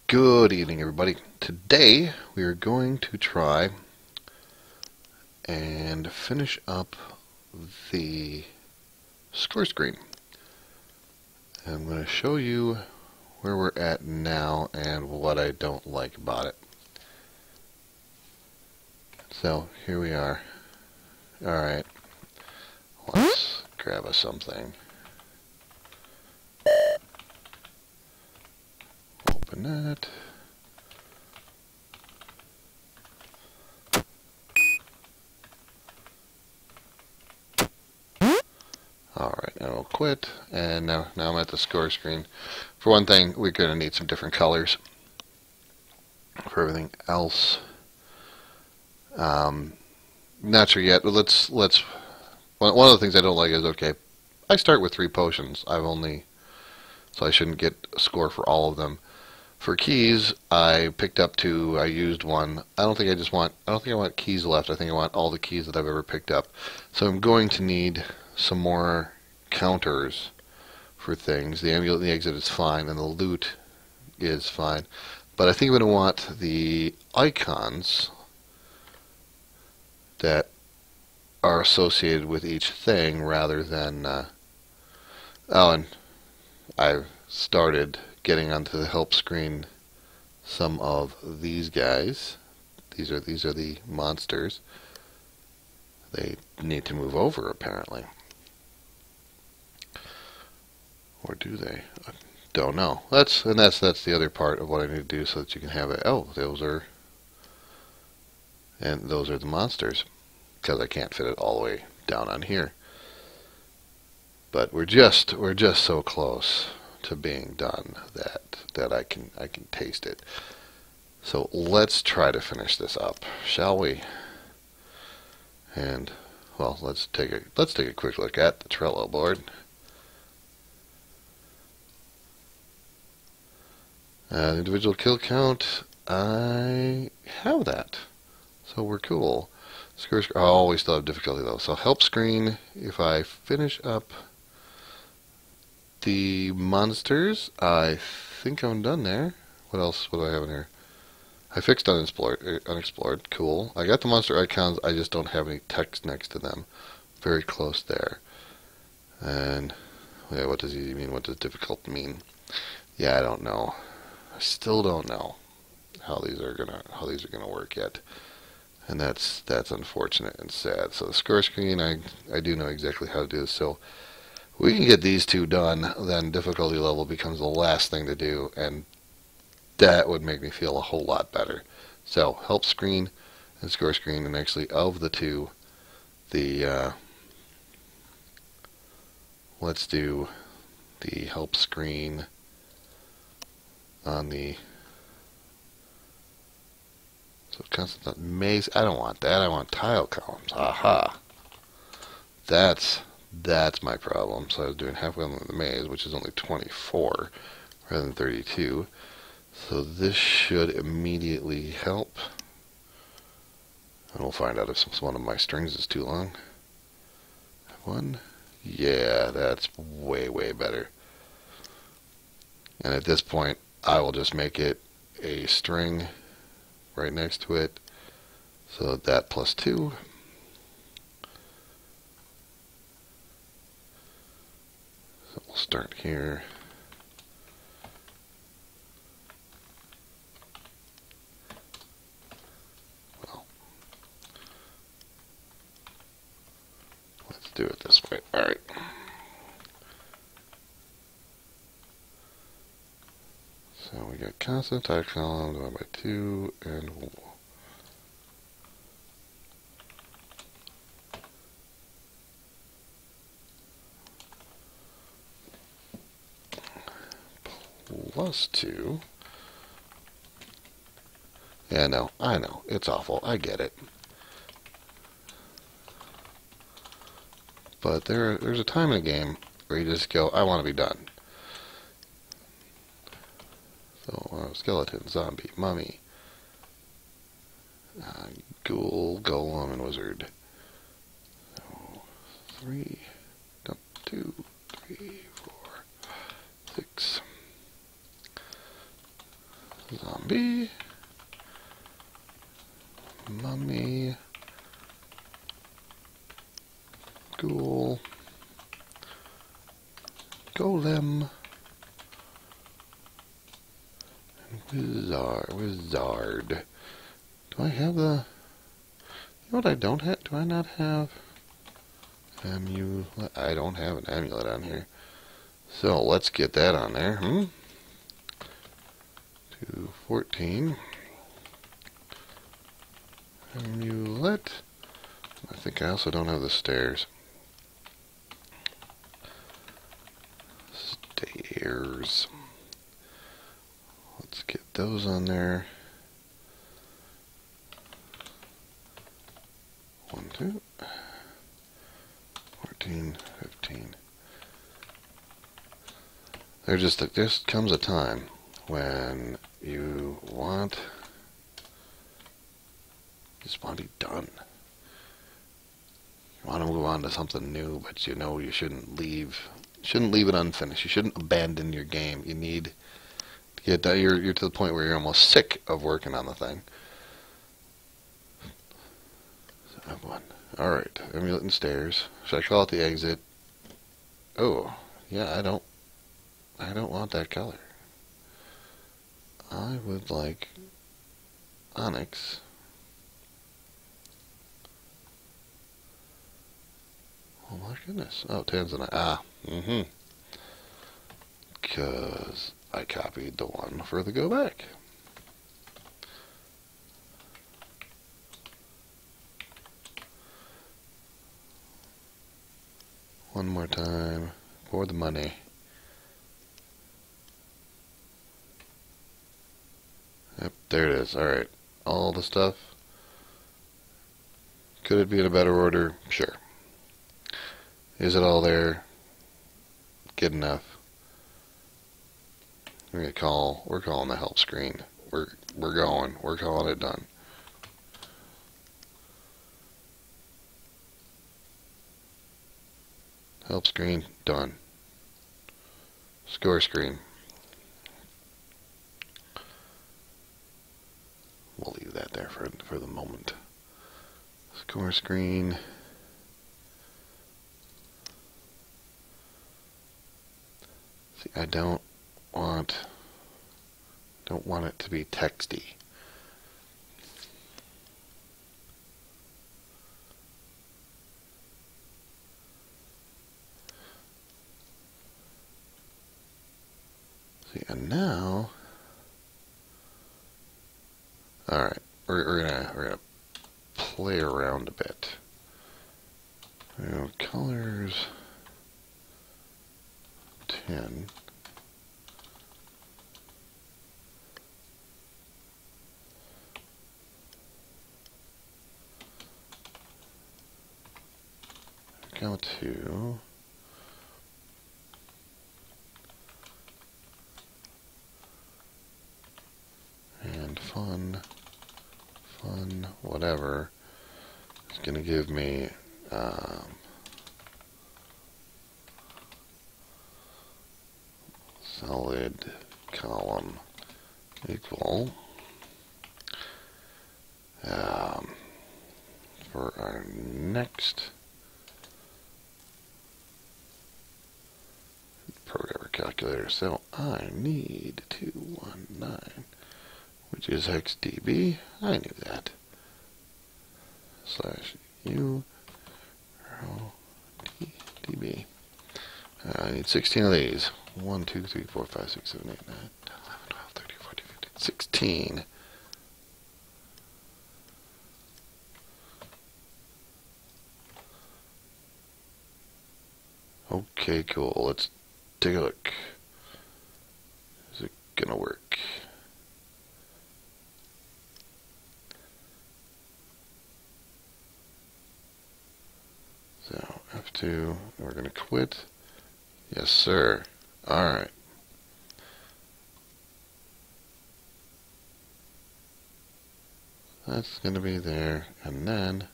Good evening, everybody. Today we are going to try and finish up the score screen. I'm going to show you where we're at now and what I don't like about it. So here we are. Alright, let's grab us something. Open that. Alright, and we'll quit. And now I'm at the score screen. For one thing, we're going to need some different colors. For everything else, not sure yet, but let's. One of the things I don't like is, okay, I start with 3 potions. So I shouldn't get a score for all of them. For keys, I picked up 2. I used 1. I don't think I want keys left. I think I want all the keys that I've ever picked up. So I'm going to need some more counters for things. The amulet and the exit is fine, and the loot is fine. But I think I'm going to want the icons that are associated with each thing rather than... oh, and I've started getting onto the help screen some of these guys. These are the monsters. They need to move over, apparently. Or do they? I don't know. That's the other part of what I need to do so that you can have it. Oh, those are the monsters, because I can't fit it all the way down on here. But we're just so close to being done that I can taste it. So let's try to finish this up, shall we? And well, let's take a quick look at the Trello board. Individual kill count, I have that, so we're cool. Oh, we still have difficulty though. So help screen, if I finish up the monsters, I think I'm done there. What else? What do I have in here? I fixed unexplored. Cool. I got the monster icons. I just don't have any text next to them. Very close there. And yeah, what does he mean? What does difficult mean? Yeah, I don't know. I still don't know how these are gonna work yet. And that's unfortunate and sad. So the score screen, I do know exactly how to do this. So we can get these 2 done, then difficulty level becomes the last thing to do, and that would make me feel a whole lot better. So help screen and score screen, and actually of the 2, let's do the help screen on the... So constant maze, I don't want that. I want tile columns. Aha. That's my problem. So I was doing halfway on the maze, which is only 24 rather than 32. So this should immediately help. And we'll find out if one of my strings is too long. 1. Yeah, that's way, way better. And at this point, I will just make it a string right next to it. So that plus 2. So we'll start here. Well, let's do it this way. All right. So we got constant type column divided by 2, and plus 2. Yeah, no, I know. It's awful. I get it. But there's a time in a game where you just go, I want to be done. So, skeleton, zombie, mummy, ghoul, golem, and wizard. So, 3, no, 2, 3, 4, 6. Zombie. Mummy. Ghoul. Golem. Wizard. Do I have the... You know what I don't have? Do I not have... Amulet? I don't have an amulet on here. So let's get that on there. 214. Amulet. I think I also don't have the stairs. Stairs. Let's get those on there. 1, 2. 14, 15. There just comes a time when you just want to be done. You want to move on to something new, but you know you shouldn't leave it unfinished. You shouldn't abandon your game. You need to get done. You're to the point where you're almost sick of working on the thing. So I have one. All right, amulet and stairs. Should I call it the exit? Oh, yeah. I don't want that color. I would like onyx. Oh my goodness. Oh, Tanzanite. Ah. Because I copied the one for the go back. One more time for the money. Yep, there it is. Alright. All the stuff. Could it be in a better order? Sure. Is it all there? Good enough. We're calling the help screen. We're calling it done. Help screen, done. Score screen. We'll leave that there for the moment. Score screen. See, I don't want it to be texty. See, and now, all right, we're gonna play around a bit. Colors 10. Go to and fun, whatever. It's going to give me solid column equal for our next programmer calculator. So I need 219, which is hex dB. I knew that. /u dB. I need 16 of these. 1, 2, 3, 4, 5, 6, 7, 8, 9, 10, 11, 12, 13, 14, 15, 16. Okay, cool. Let's take a look. Is it gonna work? So F2, we're gonna quit. Yes, sir. All right. That's gonna be there, and then,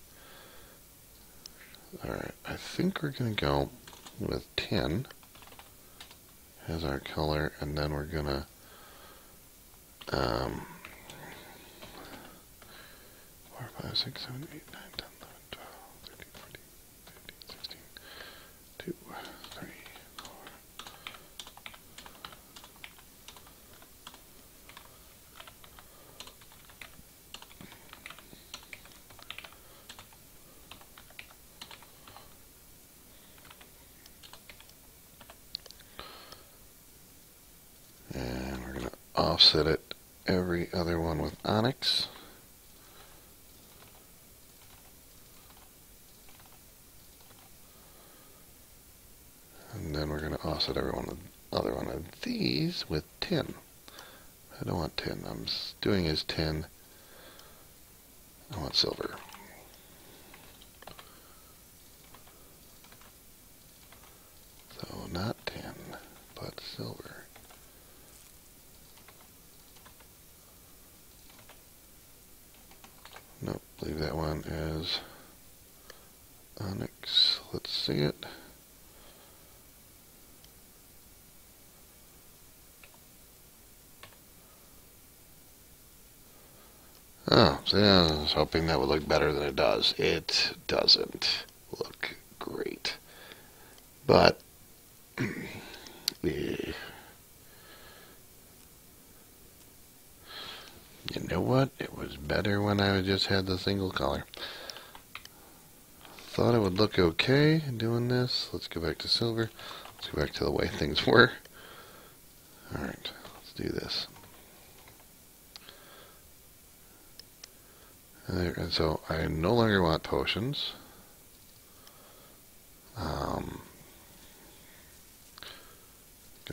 all right. I think we're gonna go with 10 as our color, and then we're gonna Um, 4, 5, 6, 7, 8, 9, 10, 11, 12, 13, 14, 15, 16, 2, 3, 4. And we're going to offset it every other one with onyx. And then we're going to offset every other one of these with tin. I don't want tin. I'm doing is tin. I want silver. So not tin, but silver. Nope, leave that one as onyx. Let's see it. Oh, see, I was hoping that would look better than it does. It doesn't look great. But, you know what? It was better when I just had the single color. Thought it would look okay doing this. Let's go back to silver. Let's go back to the way things were. Alright, let's do this. And so I no longer want potions. Go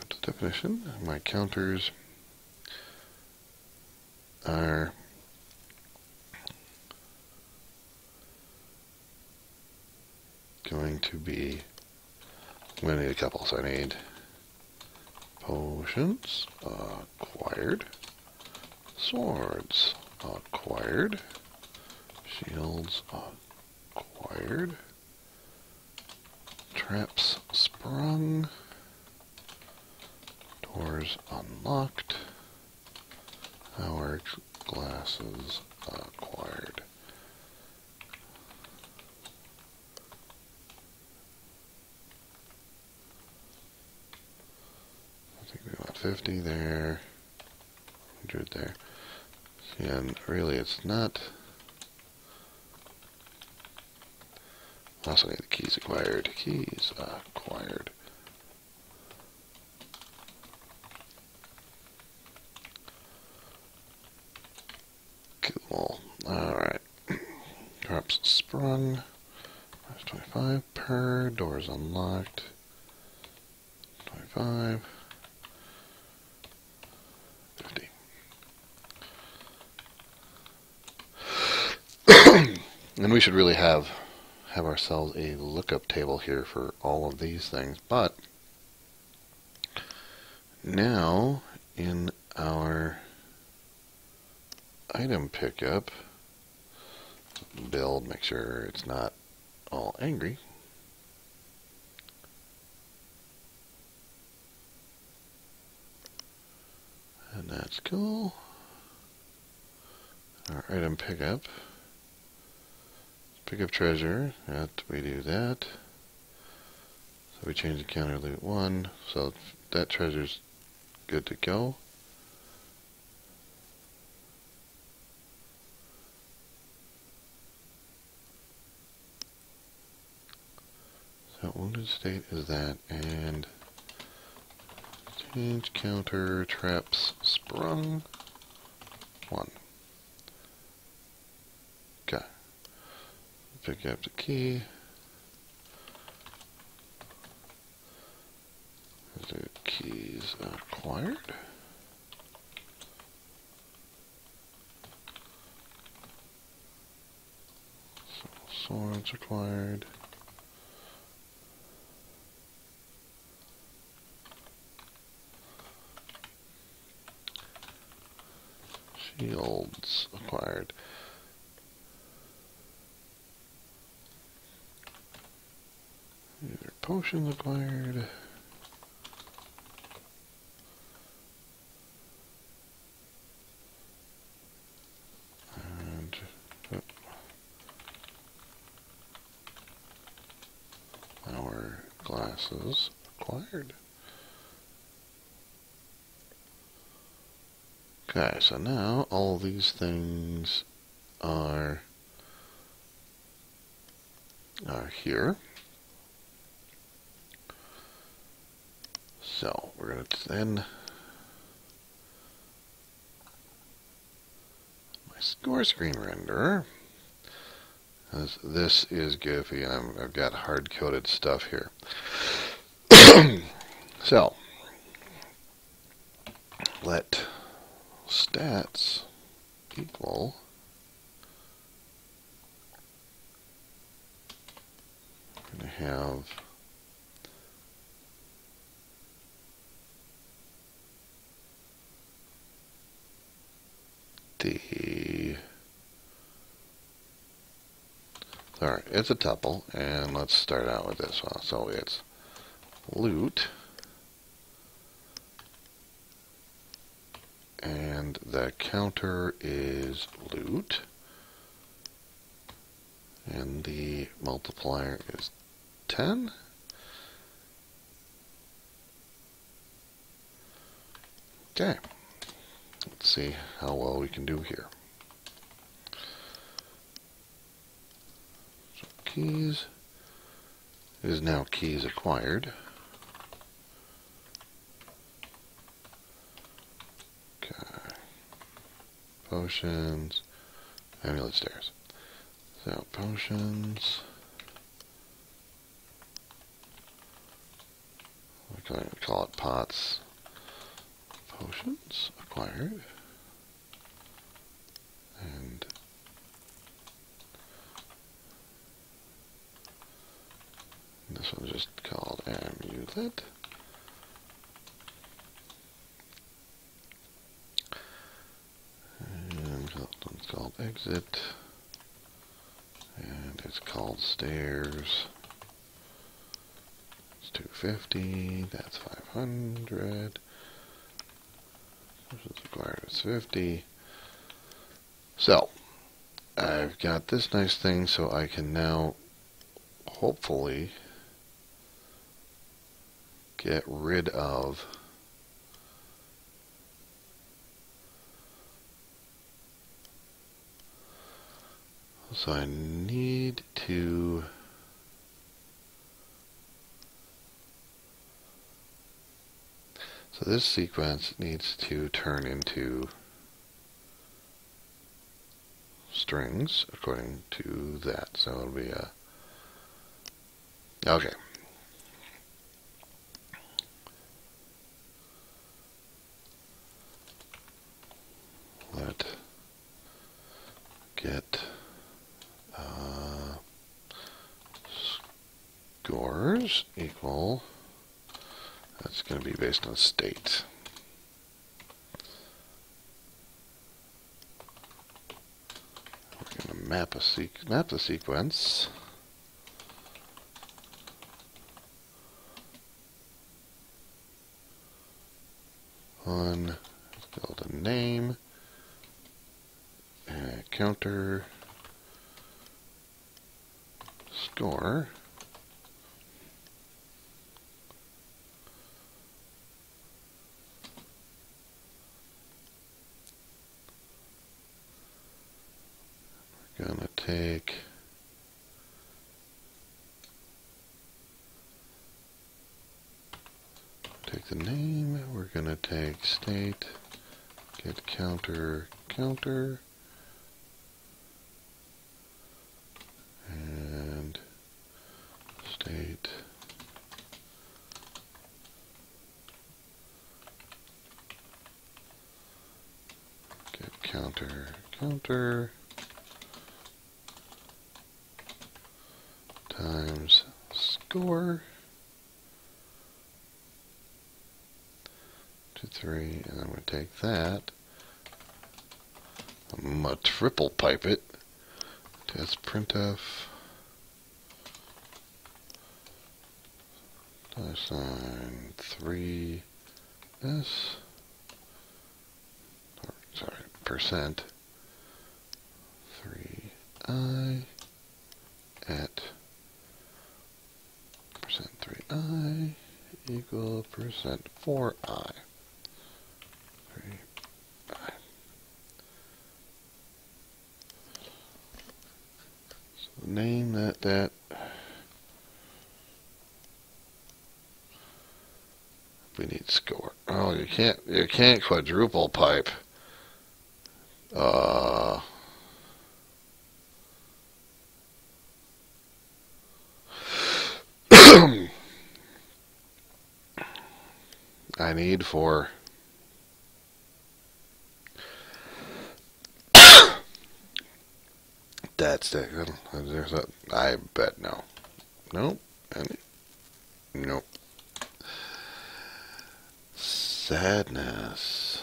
to definition. My counters are going to be, I'm going to need a couple, so I need potions acquired, swords acquired, shields acquired, traps sprung, doors unlocked, hourglasses acquired. I think we want 50 there, 100 there. And really it's not. Also need the keys acquired. Keys acquired. Cool. Alright. Traps sprung. That's 25 per. Doors unlocked. 25. 50. And we should really have ourselves a lookup table here for all of these things. But now in our item pickup, build, make sure it's not all angry. And that's cool. Our item pickup. Pick up treasure. We do that. So we change the counter loot 1. So that treasure's good to go. So wounded state is that, and change counter traps sprung 1. Okay. Pick up the key. The keys acquired. So swords acquired. Shields acquired. Either potions acquired. glasses acquired. Okay, so now all these things are here. So we're going to then my score screen renderer, as this is Giphy, and I've got hard-coded stuff here. So let stats equal we're going to have alright, it's a tuple, and let's start out with this one. So it's loot, and the counter is loot, and the multiplier is 10. Okay, let's see how well we can do here. So keys is now keys acquired. Okay, potions, amulet stairs. So potions, we're going to call it pots. Potions acquired, and this one's just called amulet. And that one's called exit, and it's called stairs. It's 250, that's 500. Potions acquired is 50. So I've got this nice thing, so I can now hopefully get rid of so I need to so this sequence needs to turn into strings according to that. So it'll be a okay. Let get scores equal. That's going to be based on state. We're going to map the sequence. On build a name, and a counter, score. We're going to take the name, we're going to take state, get counter, and state, get counter, times score, 2, 3, and I'm going to take that, I'm going to triple pipe it, test printf, $sign 3s, or sorry, percent 3I at percent 3i equal percent 4i. 3i. So name that. We need score. Oh, you can't quadruple pipe. I need for that's the. There's a. I bet no. Nope. Nope. Sadness.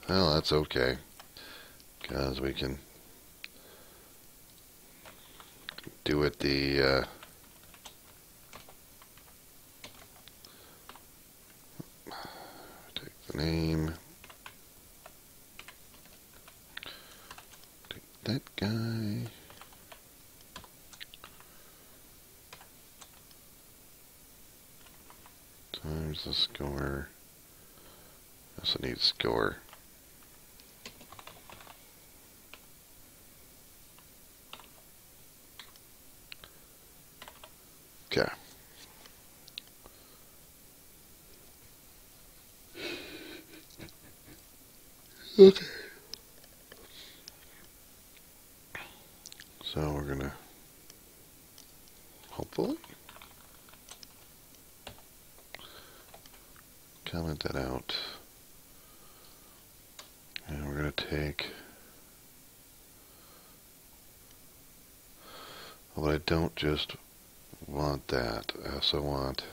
Well, that's okay, because we can do it the. Take the name. Take that guy. Times the score. Also need score. Okay. Okay. So we're gonna hopefully comment that out. And we're going to take, but I don't just want that. I also want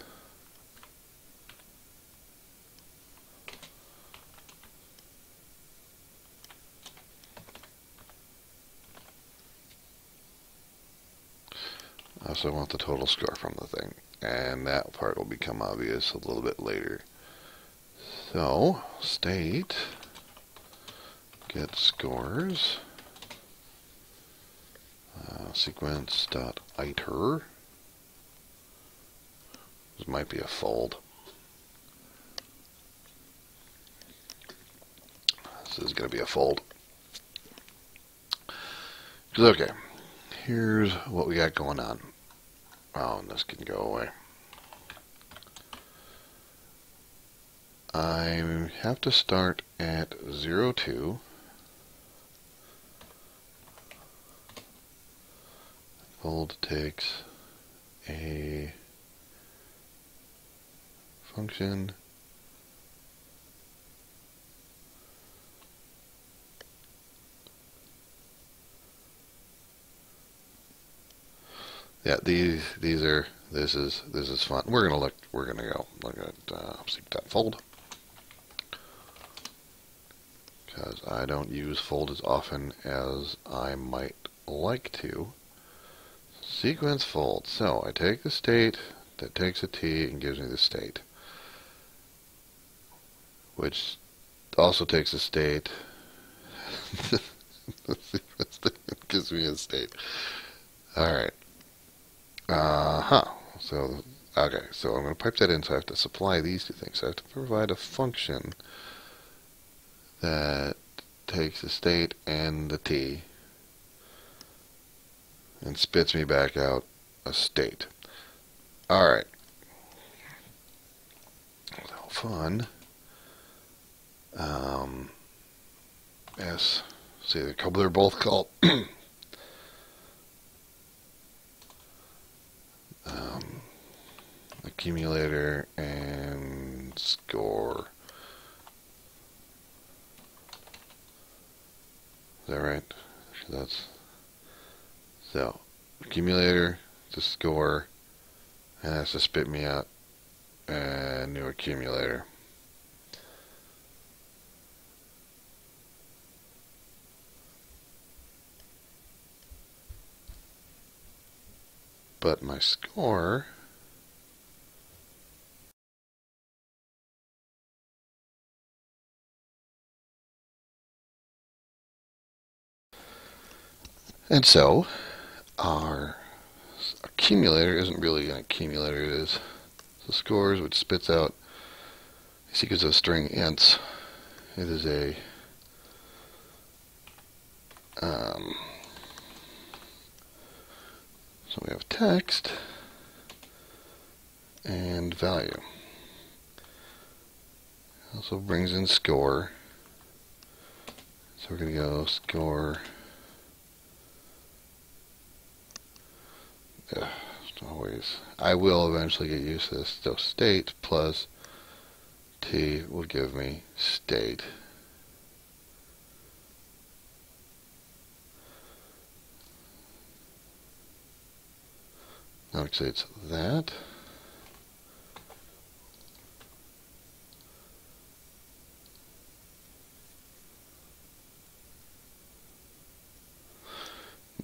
the total score from the thing. And that part will become obvious a little bit later. So, state get scores sequence.iter. This might be a fold. This is going to be a fold. Okay, here's what we got going on. Oh, and this can go away. I have to start at 0, 2. Fold takes a function yeah, this is fun. We're gonna go look at seek.fold, because I don't use fold as often as I might like to. Sequence fold. So I take the state that takes a t and gives me the state, which also takes a state gives me a state. All right. So, okay, so I'm going to pipe that in, so I have to supply these two things. So I have to provide a function that takes the state and the t and spits me back out a state. All right. So fun. S. See, they're both called accumulator and score. Is that right? That's so accumulator to score, and that's to spit me out a new accumulator. But my score and so our accumulator isn't really an accumulator. It is the scores, which spits out a sequence of string ints. It is a so we have text and value. Also brings in score. So we're going to go score. Always. I will eventually get used to this. So state plus t will give me state. Now actually it's that.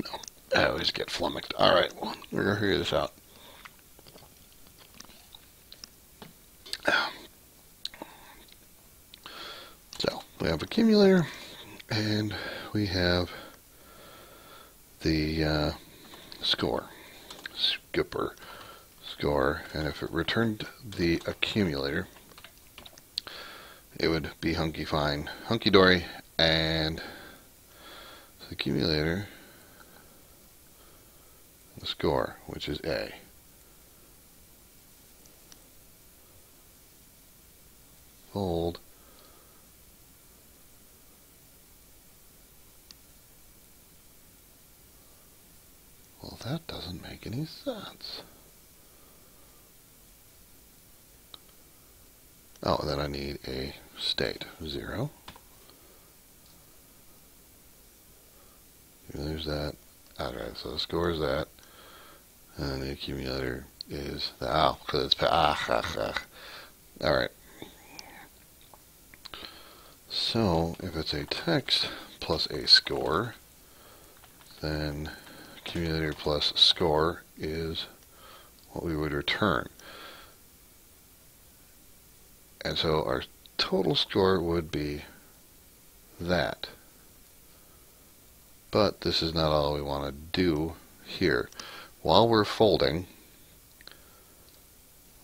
No, I always get flummoxed. Alright, well, we're going to figure this out. So, we have accumulator, and we have the score. Skipper score, and if it returned the accumulator, it would be hunky-dory, and the accumulator, the score, which is A. Fold. Well, that doesn't make any sense. Oh, then I need a state. 0. There's that. Alright, so the score is that. And the accumulator is the because it's Alright. So, if it's a text plus a score, then accumulator plus score is what we would return. And so our total score would be that. But this is not all we want to do here. While we're folding,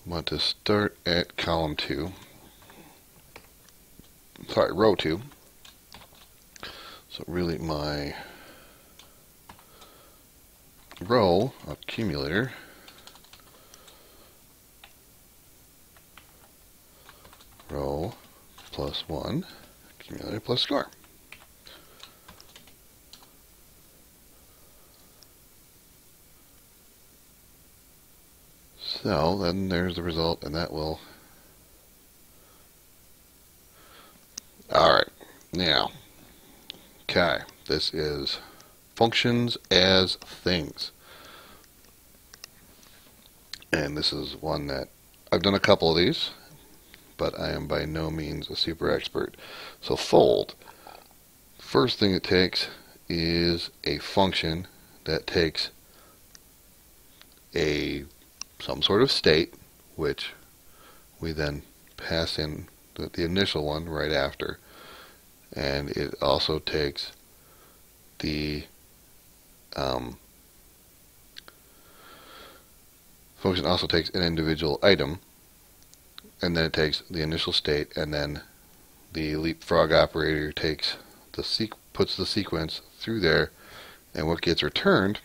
I want to start at column 2. Sorry, row 2. So really my row accumulator row plus 1 accumulator plus score. So then there's the result, and that will. Alright, now, okay, this is functions as things. And this is one that I've done a couple of these, but I am by no means a super expert. So fold, first thing it takes is a function that takes some sort of state, which we then pass in the initial one right after, and it also takes the function also takes an individual item, and then it takes the initial state, and then the leapfrog operator takes puts the sequence through there, and what gets returned,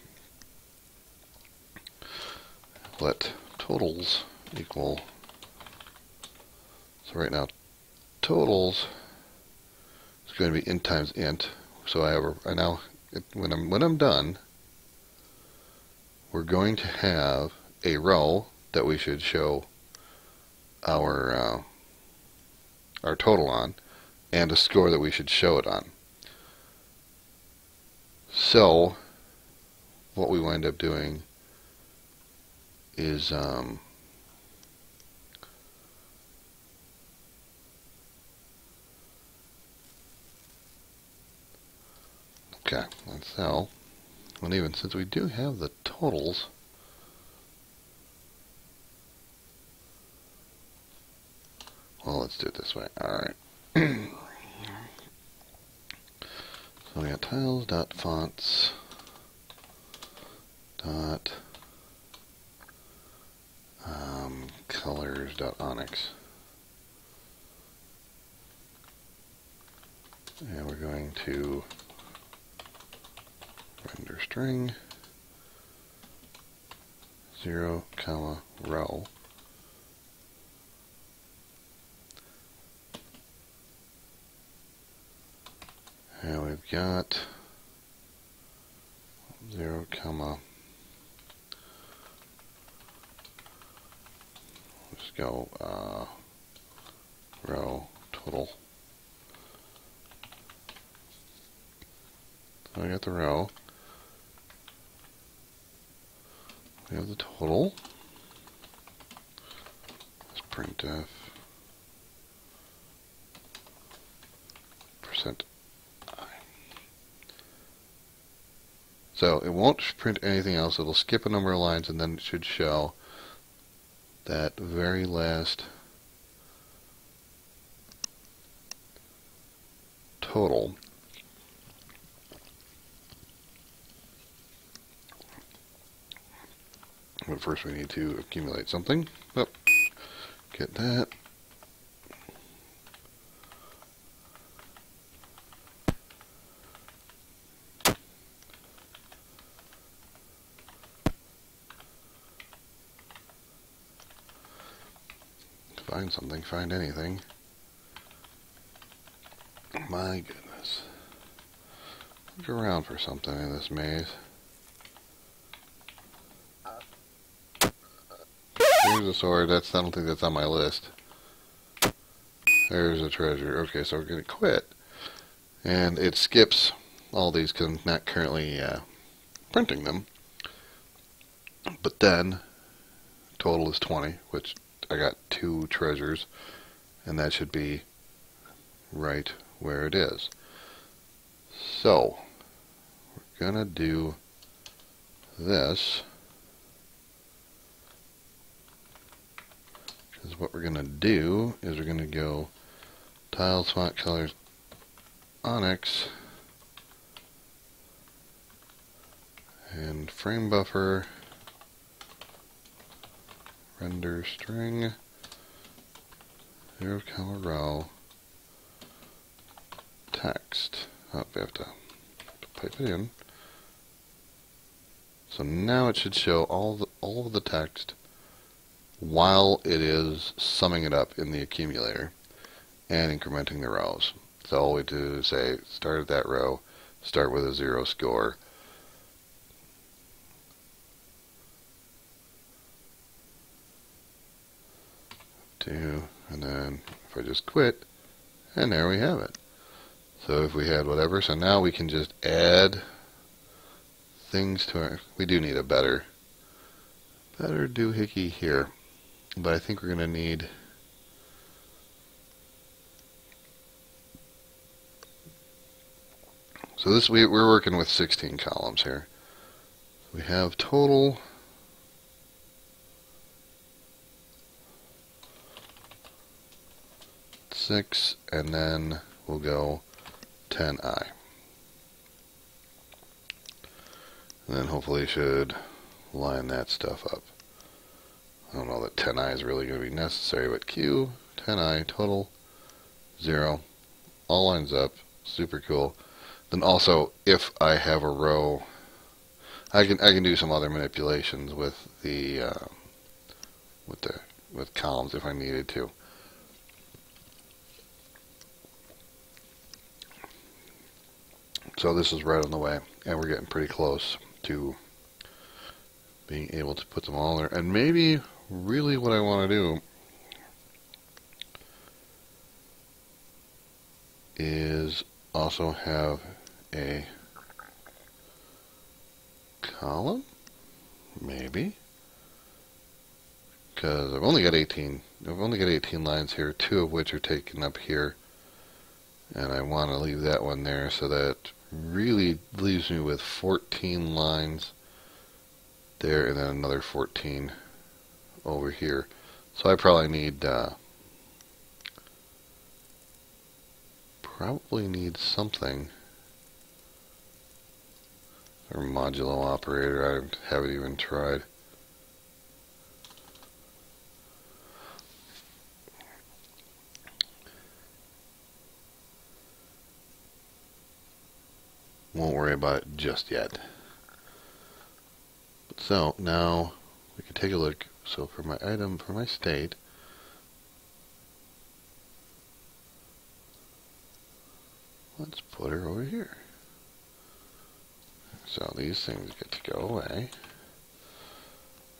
let totals equal. So right now, totals is going to be int times int. So when I'm done, we're going to have a row that we should show our total on, and a score that we should show it on. So what we wind up doing is okay, and so, and even since we do have the totals, well, let's do it this way. Alright. So we got tiles dot fonts dot renders.onyx. And we're going to render string 0, comma, row. And we've got 0, comma, let's go row total. So I got the row. We have the total. Let's printf percent I. So it won't print anything else. It'll skip a number of lines and then it should show that very last total. But first we need to accumulate something. Oh, get that. Find something, find anything. My goodness. Look around for something in this maze. Here's a sword. I don't think that's on my list. There's a treasure. Okay, so we're going to quit. And it skips all these because I'm not currently printing them. But then, total is 20, which I got 2 treasures. And that should be right where it is. So, we're going to do this. Because what we're going to do is we're going to go tile, font colors, onyx, and frame buffer, render string, 0, comma, row, text. Oh, we have to pipe it in. So now it should show all of the text while it is summing it up in the accumulator and incrementing the rows. So all we do is say start at that row, start with a 0 score. And then if I just quit, and there we have it. So if we had whatever, so now we can just add things to our, we do need a better doohickey here. But I think we're going to need so this we're working with 16 columns here. We have total 6, and then we'll go 10i. And then hopefully it should line that stuff up. I don't know that 10i is really going to be necessary, but Q, 10i, total, 0, all lines up, super cool. Then also, if I have a row, I can do some other manipulations with the with columns if I needed to. So this is right on the way, and we're getting pretty close to being able to put them all there. And maybe really what I want to do is also have a column, maybe, because I've only got 18 lines here, 2 of which are taken up here, and I want to leave that one there, so that really leaves me with 14 lines there, and then another 14 over here. So I probably need something, or modulo operator. I haven't even tried. Won't worry about it just yet. So now we can take a look. So for my item, for my state, let's put her over here. So these things get to go away.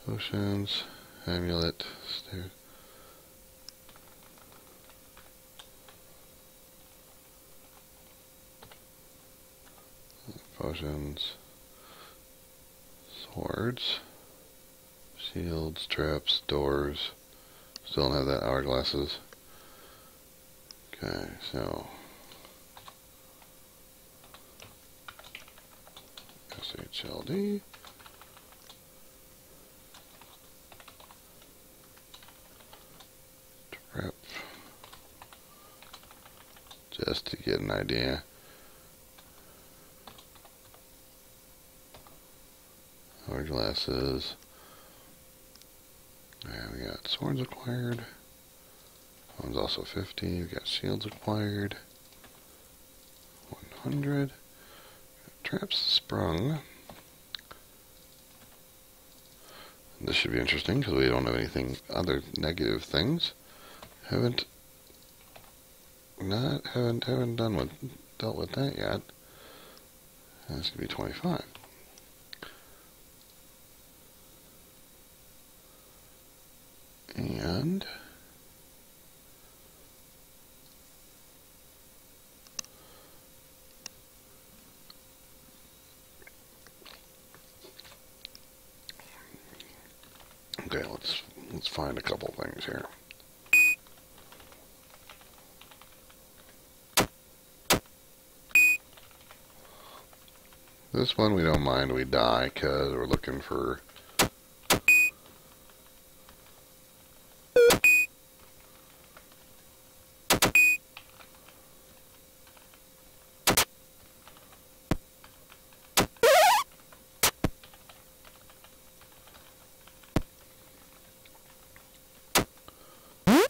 Potions, amulet, stairs. Potions, swords, shields, traps, doors. Still don't have that hourglasses. Okay, so SHLD. Trap. Just to get an idea. Hourglasses. And we got swords acquired. One's also 50. We got shields acquired. 100. Traps sprung. This should be interesting because we don't have anything other negative things. Haven't dealt with that yet. And this could be 25. And okay, let's find a couple things here. This one we don't mind, we die because we're looking for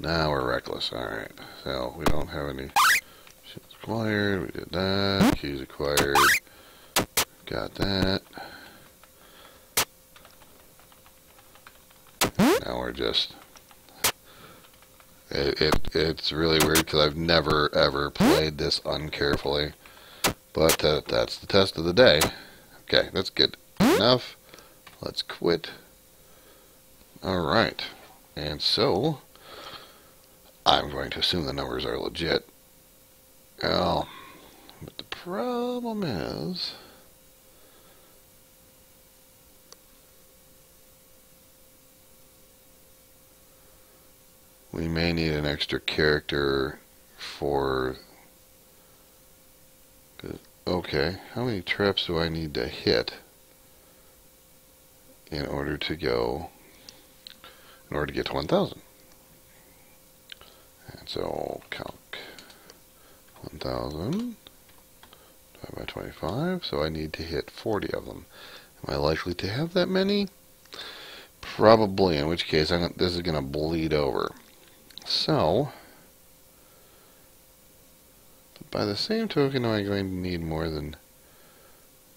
now we're reckless. Alright, so we don't have any shields acquired, we did that, keys acquired, got that. Now we're just it's really weird because I've never ever played this uncarefully, but that's the test of the day. Okay, that's good enough. Let's quit. Alright, and so I'm going to assume the numbers are legit. Well, but the problem is we may need an extra character for... Okay, how many traps do I need to hit in order to get to 1,000? And so calc 1,000 divided by 25, so I need to hit 40 of them. Am I likely to have that many? Probably, in which case this is going to bleed over. So, by the same token, am I going to need more than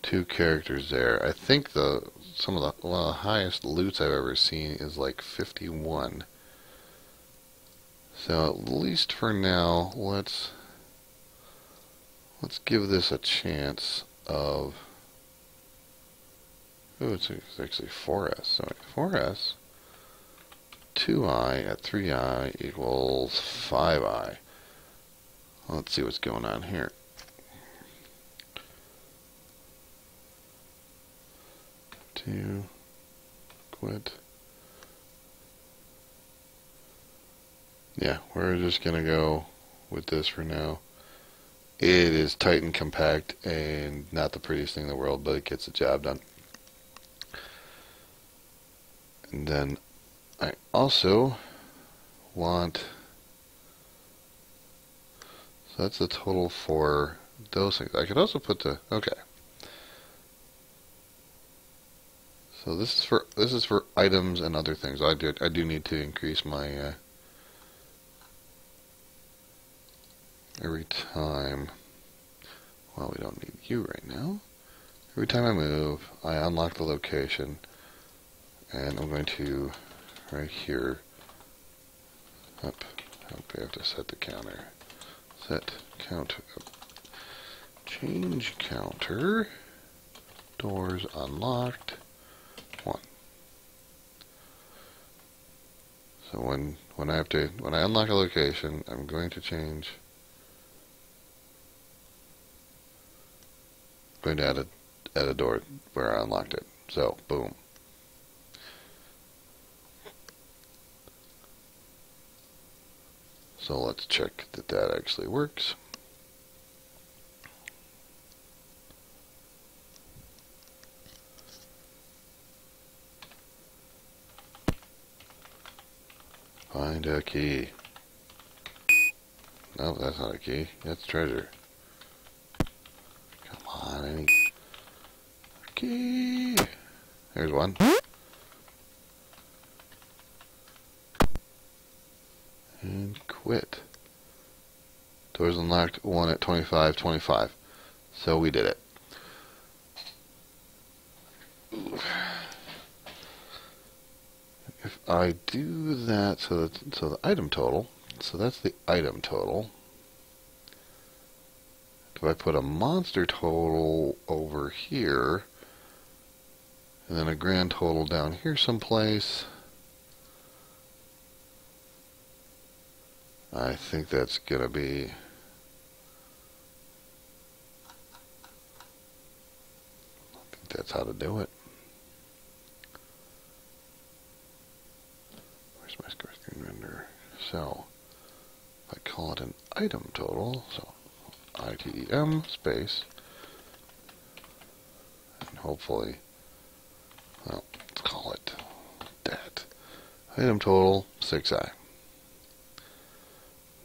2 characters there? I think one of the highest loots I've ever seen is like 51. So at least for now, let's give this a chance of... Oh, it's actually 4S. So 4S, 2i at 3i equals 5i. Let's see what's going on here. Quit. Yeah, we're just going to go with this for now. It is tight and compact and not the prettiest thing in the world, but it gets the job done. And then I also want... So that's the total for those things. I could also put the... Okay. So this is for items and other things. I do need to increase my every time Well, we don't need you right now. Every time I move, I unlock the location, and I'm going to, right here, up, we have to set the counter. Set counter, change counter, doors unlocked, 1. So when I unlock a location, I'm going to change, going to add a door where I unlocked it. So, boom. So let's check that that actually works. Find a key. No, that's not a key. That's treasure. Come on, any key. There's one. And quit. Doors unlocked, 1 at 25:25. So we did it. If I do that, so the item total, so that's the item total. If I put a monster total over here, and then a grand total down here someplace, I think that's going to be, I think that's how to do it. Where's my score screen render? So, if I call it an item total, so ITEM space, and hopefully, well, let's call it that. Item total, 6i.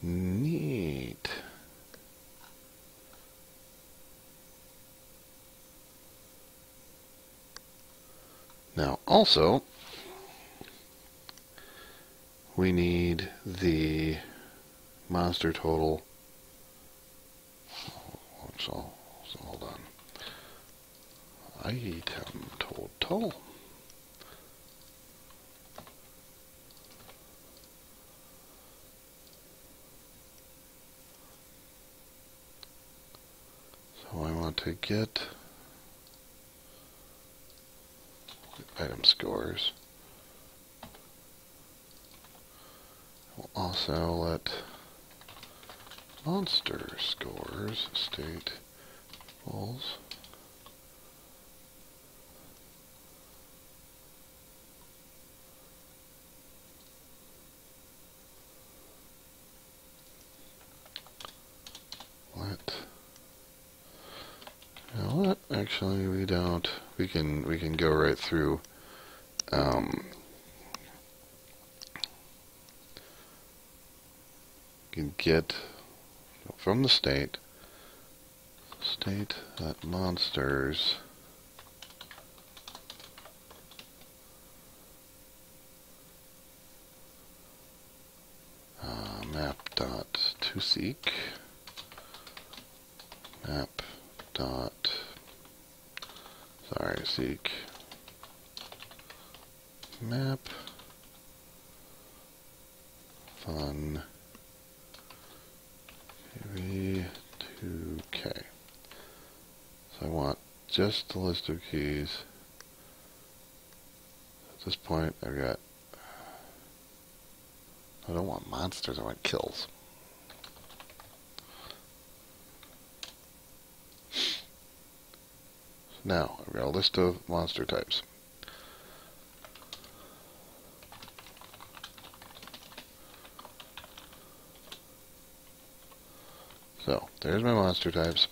Neat. Now, also, we need the monster total. So hold on. Item total. So I want to get item scores. We'll also let monster scores state equals let, you know what, actually we don't, we can go right through can get from the state that monsters map dot to seek map dot seek map fun v2k. So I want just the list of keys. At this point I've got, I don't want monsters, I want kills. Now, I've got a list of monster types. So, there's my monster types.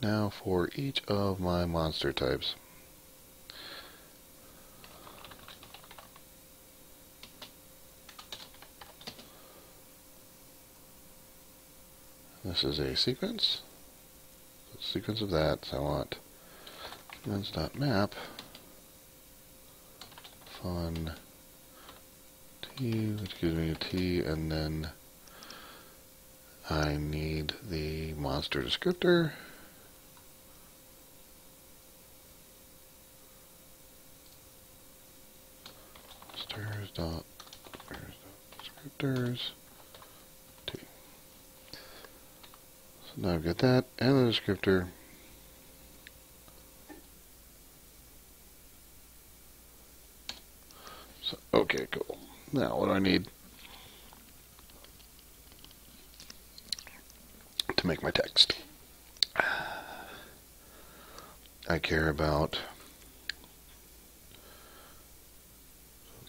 Now for each of my monster types, this is a sequence. Sequence of that, so I want sequence.map fun t, which gives me a t, and then I need the monster descriptor. Descriptors. T. So now I've got that and the descriptor. So, okay, cool. Now what do I need to make my text? I care about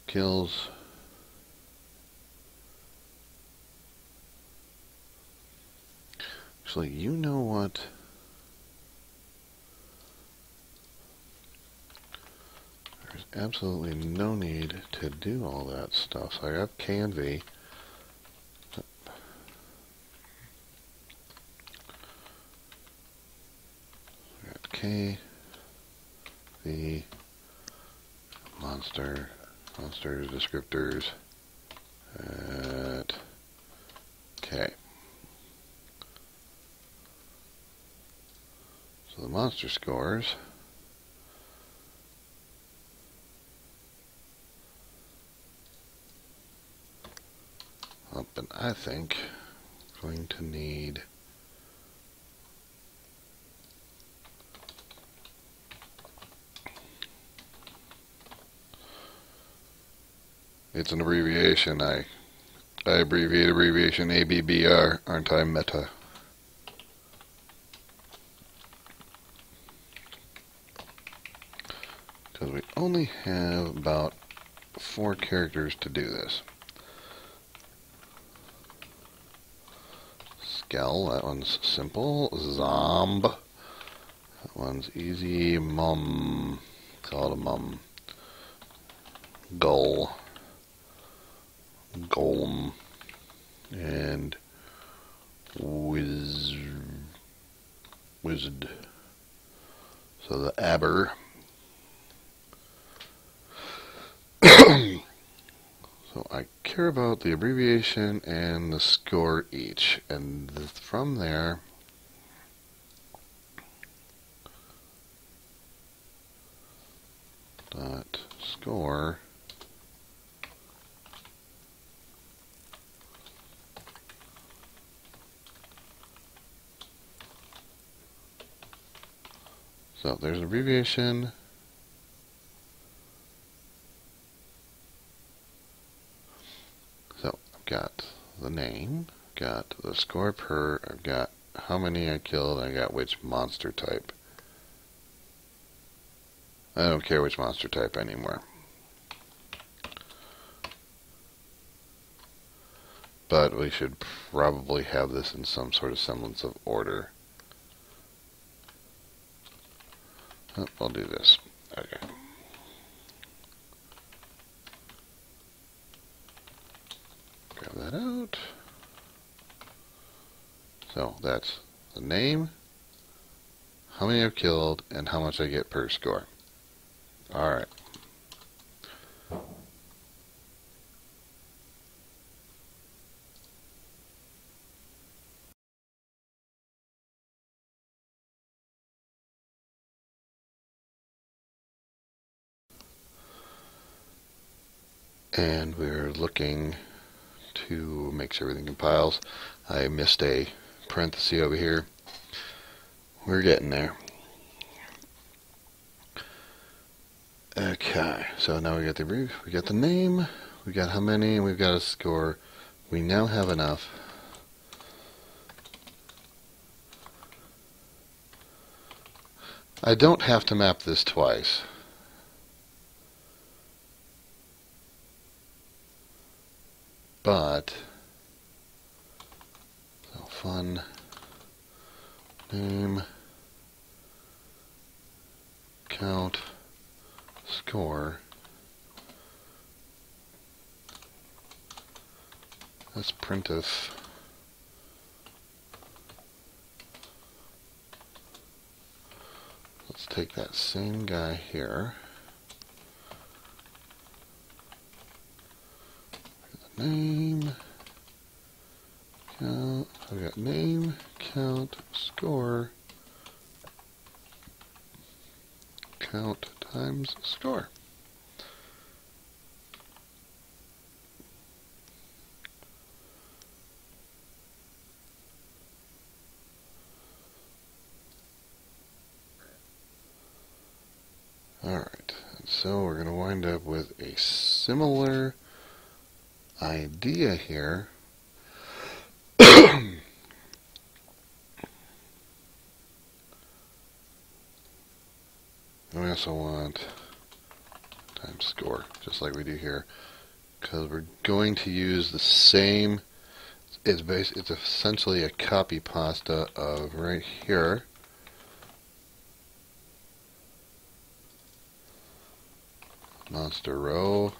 kills. Actually, you know what? There's absolutely no need to do all that stuff. So I got K and V. I got K, V, monsters, descriptors, at K. So the monster scores up, and I think I'm going to need it's an abbreviation. I abbreviate abbreviation ABBR, aren't I? Meta. Because we only have about 4 characters to do this. Skell, that one's simple. Zomb, that one's easy. Mum, call it a mum. Gull, golem, and wizard. So the aber. So I care about the abbreviation and the score each, and from there dot score so there's an abbreviation. So I've got the name, got the score per, I've got how many I killed, I got which monster type. I don't care which monster type anymore. But we should probably have this in some sort of semblance of order. Oh, I'll do this. Okay. Grab that out. So that's the name, how many I've killed, and how much I get per score. Alright. And we're looking to make sure everything compiles. I missed a parenthesis over here. We're getting there. Okay, so now we got the brief, we got the name, we got how many, and we've got a score. We now have enough. I don't have to map this twice. But, so fun, name, count, score. That's printf. Let's take that same guy here. Name, count, okay, name count score count times score. Alright, so we're going to wind up with a similar idea here. We also want times score, just like we do here, because we're going to use the same. It's essentially a copy pasta of right here. Monster row,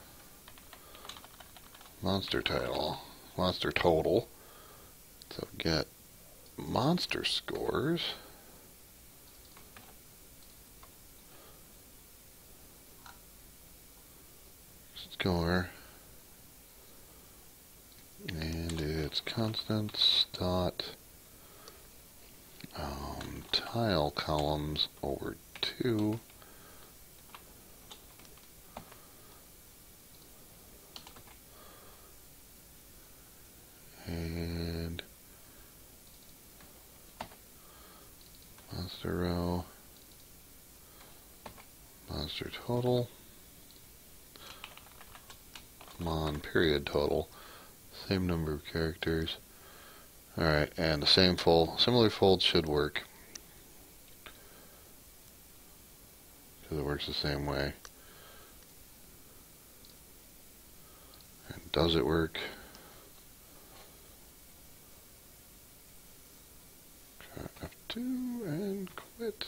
monster title, monster total. So get monster scores. Score. And it's constants dot tile columns over 2. And monster row, monster total, mon period total, same number of characters. Alright, and the same fold, similar fold should work, because it works the same way. And does it work? F2 and quit.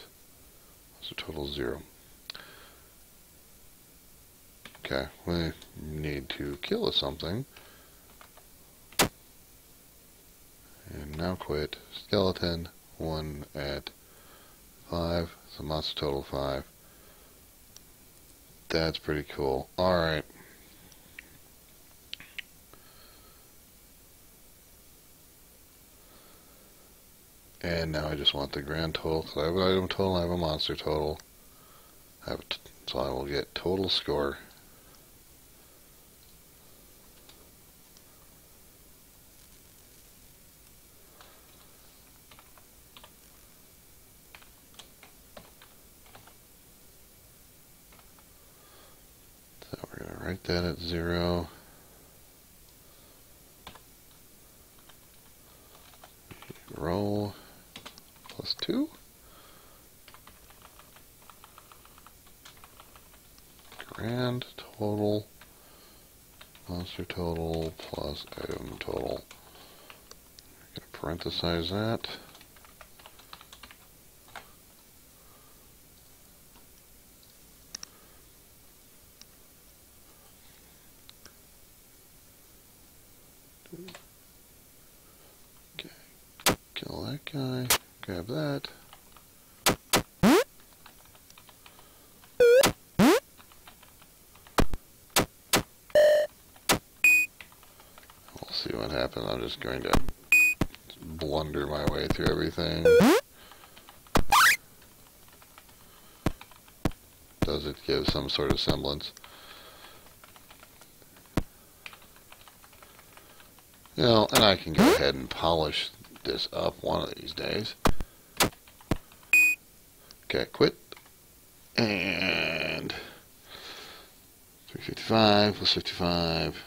So total 0. Okay, we need to kill something. And now quit. Skeleton 1 at 5. So monster total 5. That's pretty cool. Alright. And now I just want the grand total. So I have an item total, I have a monster total. So I will get total score. So we're going to write that at 0. Roll plus 2. Grand total, monster total plus item total. I'm going to parenthesize that. Okay, kill that guy, grab that. We'll see what happens. I'm just going to blunder my way through everything. Does it give some sort of semblance? You know, and I can go ahead and polish this up one of these days. Okay, quit. And 355 plus 55.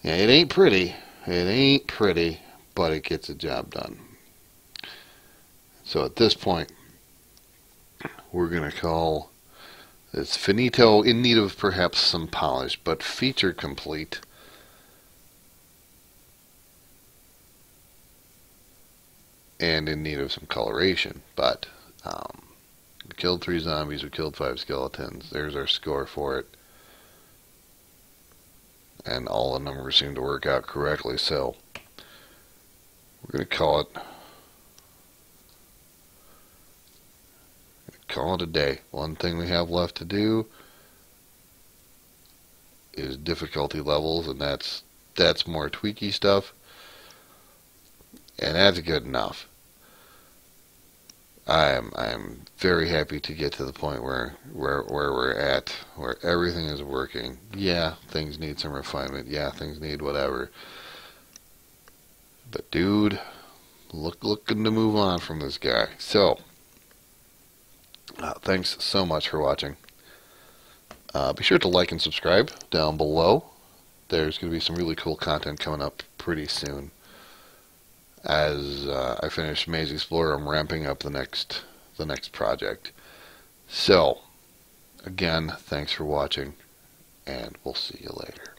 Yeah, it ain't pretty. It ain't pretty, but it gets the job done. So at this point, we're going to call this finito, in need of perhaps some polish, but feature complete. And in need of some coloration, but we killed 3 zombies, we killed 5 skeletons. There's our score for it. And all the numbers seem to work out correctly, so we're going to call it a day. One thing we have left to do is difficulty levels, and that's more tweaky stuff. and that's good enough. I'm very happy to get to the point where we're at, where everything is working. Yeah, things need some refinement. Yeah, things need whatever. But dude, looking to move on from this guy. So, thanks so much for watching. Be sure to like and subscribe down below. There's going to be some really cool content coming up pretty soon. As I finish Maze Explorer, I'm ramping up the next project. So, again, thanks for watching, and we'll see you later.